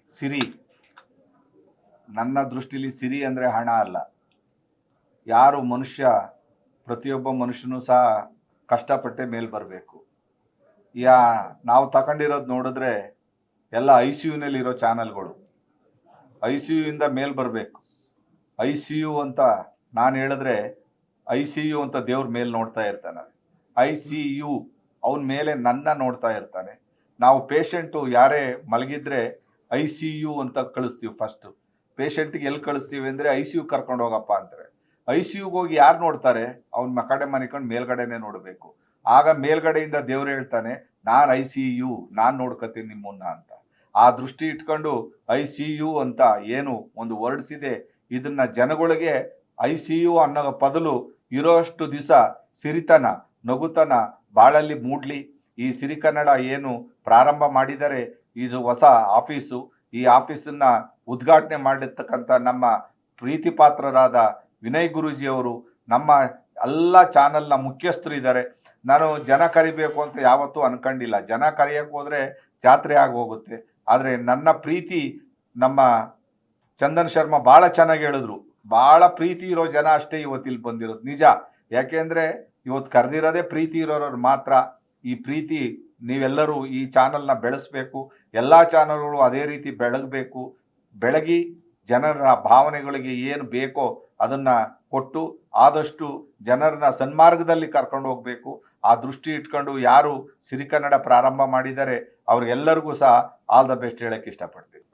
ಸಿರಿ, ನನ್ನ ದೃಷ್ಟಿಲಿ ಸಿರಿ ಅಂದರೆ ಹಣ ಅಲ್ಲ. ಯಾರು ಮನುಷ್ಯ, ಪ್ರತಿಯೊಬ್ಬ ಮನುಷ್ಯನೂ ಸಹ ಕಷ್ಟಪಟ್ಟೆ ಮೇಲೆ ಬರಬೇಕು. ನಾವು ತಗೊಂಡಿರೋದು ನೋಡಿದ್ರೆ ಎಲ್ಲ ICUನಲ್ಲಿರೋ ಚಾನಲ್ಗಳು. ICUಯಿಂದ ಮೇಲೆ ಬರಬೇಕು. ICU ಅಂತ ನಾನು ಹೇಳಿದ್ರೆ ICU ಅಂತ ದೇವ್ರ ಮೇಲೆ ನೋಡ್ತಾ ಇರ್ತಾನೆ. ICU ಅವನ ಮೇಲೆ ನನ್ನ ನೋಡ್ತಾ ಇರ್ತಾನೆ. ನಾವು ಪೇಷಂಟು ಯಾರೇ ಮಲಗಿದ್ರೆ ICU ಅಂತ ಕಳಿಸ್ತೀವಿ. ಫಸ್ಟು ಪೇಷಂಟಿಗೆ ಎಲ್ಲಿ ಕಳಿಸ್ತೀವಿ ಅಂದರೆ ICU ಕರ್ಕೊಂಡು ಹೋಗಪ್ಪ ಅಂತಾರೆ. ICUಗೆ ಹೋಗಿ ಯಾರು ನೋಡ್ತಾರೆ? ಅವ್ನ ಕಡೆ ಮನಿಕೊಂಡು ಮೇಲ್ಗಡೆನೇ ನೋಡಬೇಕು. ಆಗ ಮೇಲ್ಗಡೆಯಿಂದ ದೇವ್ರು ಹೇಳ್ತಾನೆ, ನಾನು ICU, ನಾನು ನೋಡ್ಕೊತೀನಿ ನಿಮ್ಮನ್ನ ಅಂತ. ಆ ದೃಷ್ಟಿ ಇಟ್ಕೊಂಡು ICU ಅಂತ ಏನು ಒಂದು ವರ್ಡ್ಸ್ ಇದೆ, ಇದನ್ನ ಜನಗಳಿಗೆ ICU ಅನ್ನೋ ಬದಲು ಇರೋಷ್ಟು ದಿವಸ ಸಿರಿತನ, ನಗುತನ ಬಾಳಲ್ಲಿ ಮೂಡ್ಲಿ. ಈ ಸಿರಿಕನ್ನಡ ಏನು ಪ್ರಾರಂಭ ಮಾಡಿದರೆ ಇದು ಹೊಸ ಆಫೀಸು. ಈ ಆಫೀಸನ್ನ ಉದ್ಘಾಟನೆ ಮಾಡಿರ್ತಕ್ಕಂಥ ನಮ್ಮ ಪ್ರೀತಿ ಪಾತ್ರರಾದ ವಿನಯ್ ಗುರೂಜಿಯವರು ನಮ್ಮ ಎಲ್ಲ ಚಾನಲ್ನ ಮುಖ್ಯಸ್ಥರು ಇದ್ದಾರೆ. ನಾನು ಜನ ಕರಿಬೇಕು ಅಂತ ಯಾವತ್ತೂ ಅನ್ಕೊಂಡಿಲ್ಲ. ಜನ ಕರೆಯೋಕ್ಕೆ ಹೋದರೆ ಜಾತ್ರೆ ಆಗಿ ಹೋಗುತ್ತೆ. ಆದರೆ ನನ್ನ ಪ್ರೀತಿ ನಮ್ಮ ಚಂದನ್ ಶರ್ಮಾ ಭಾಳ ಚೆನ್ನಾಗಿ ಹೇಳಿದ್ರು. ಭಾಳ ಪ್ರೀತಿ ಇರೋ ಜನ ಅಷ್ಟೇ ಇವತ್ತಿಲ್ಲಿ ಬಂದಿರೋದು ನಿಜ. ಯಾಕೆಂದರೆ ಇವತ್ತು ಕರೆದಿರೋದೇ ಪ್ರೀತಿ ಇರೋರು ಮಾತ್ರ. ಈ ಪ್ರೀತಿ ನೀವೆಲ್ಲರೂ ಈ ಚಾನಲ್ನ ಬೆಳೆಸಬೇಕು. ಎಲ್ಲ ಚಾನಲ್ಗಳು ಅದೇ ರೀತಿ ಬೆಳಗಿ ಜನರ ಭಾವನೆಗಳಿಗೆ ಏನು ಬೇಕೋ ಅದನ್ನು ಕೊಟ್ಟು ಆದಷ್ಟು ಜನರನ್ನ ಸನ್ಮಾರ್ಗದಲ್ಲಿ ಕರ್ಕೊಂಡು ಹೋಗಬೇಕು. ಆ ದೃಷ್ಟಿ ಇಟ್ಕೊಂಡು ಯಾರು ಸಿರಿಕನ್ನಡ ಪ್ರಾರಂಭ ಮಾಡಿದ್ದಾರೆ ಅವ್ರಿಗೆಲ್ಲರಿಗೂ ಸಹ ಆಲ್ ದ ಬೆಸ್ಟ್ ಹೇಳಕ್ಕೆ ಇಷ್ಟಪಡ್ತೀನಿ.